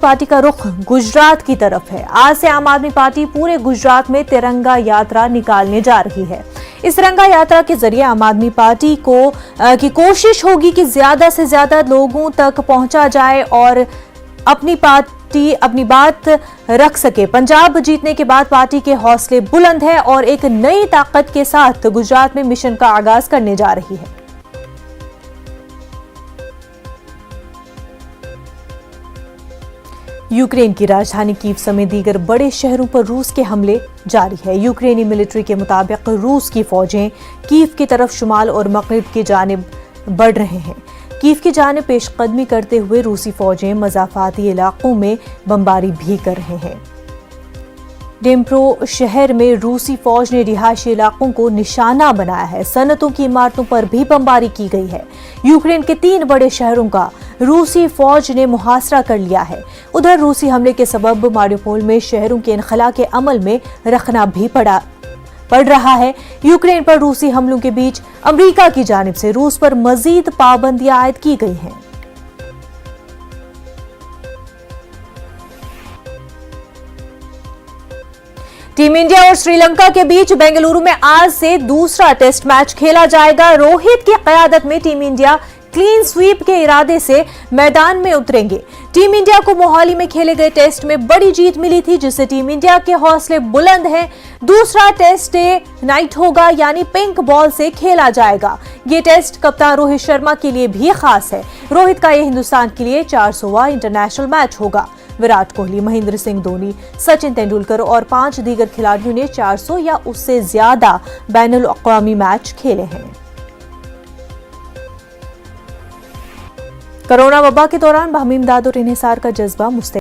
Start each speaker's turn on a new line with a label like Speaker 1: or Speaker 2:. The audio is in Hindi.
Speaker 1: पार्टी का रुख गुजरात की तरफ है। आज से आम आदमी पार्टी पूरे गुजरात में तिरंगा यात्रा निकालने जा रही है। इस तिरंगा यात्रा के जरिए आम आदमी पार्टी की कोशिश होगी कि ज्यादा से ज्यादा लोगों तक पहुंचा जाए और अपनी पार्टी अपनी बात रख सके। पंजाब जीतने के बाद पार्टी के हौसले बुलंद है और एक नई ताकत के साथ गुजरात में मिशन का आगाज करने जा रही है। यूक्रेन की राजधानी कीव समेत दीगर बड़े शहरों पर रूस के हमले जारी है। यूक्रेनी मिलिट्री के मुताबिक रूस की फौजें कीव की तरफ शुमाल और मगरिब की जानिब बढ़ रहे हैं। कीव की जानिब पेशकदमी करते हुए रूसी फौजें मज़ाफ़ाती इलाकों में बमबारी भी कर रहे हैं। डेम्प्रो शहर में रूसी फौज ने रिहायशी इलाकों को निशाना बनाया है। सनतों की इमारतों पर भी बमबारी की गई है। यूक्रेन के 3 बड़े शहरों का रूसी फौज ने मुहासरा कर लिया है। उधर रूसी हमले के सबब मारियोपोल में शहरों के इनखला के अमल में रखना भी पड़ रहा है। यूक्रेन पर रूसी हमलों के बीच अमेरिका की जानिब से रूस पर मजीद पाबंदियां आयद की गई हैं। टीम इंडिया और श्रीलंका के बीच बेंगलुरु में आज से दूसरा टेस्ट मैच खेला जाएगा। रोहित की क़यादत में टीम इंडिया क्लीन स्वीप के इरादे से मैदान में उतरेंगे। टीम इंडिया को मोहाली में खेले गए टेस्ट में बड़ी जीत मिली थी, जिससे टीम इंडिया के हौसले बुलंद हैं। दूसरा टेस्ट डे नाइट होगा, यानी पिंक बॉल से खेला जाएगा। ये टेस्ट कप्तान रोहित शर्मा के लिए भी खास है। रोहित का ये हिंदुस्तान के लिए 400वां इंटरनेशनल मैच होगा। विराट कोहली, महेंद्र सिंह धोनी, सचिन तेंदुलकर और 5 दीगर खिलाड़ियों ने 400 या उससे ज्यादा बैनुल अक़वामी मैच खेले हैं। कोरोना वबा के दौरान बाहमी इमदाद और इन्हिसार का जज्बा मुस्तैद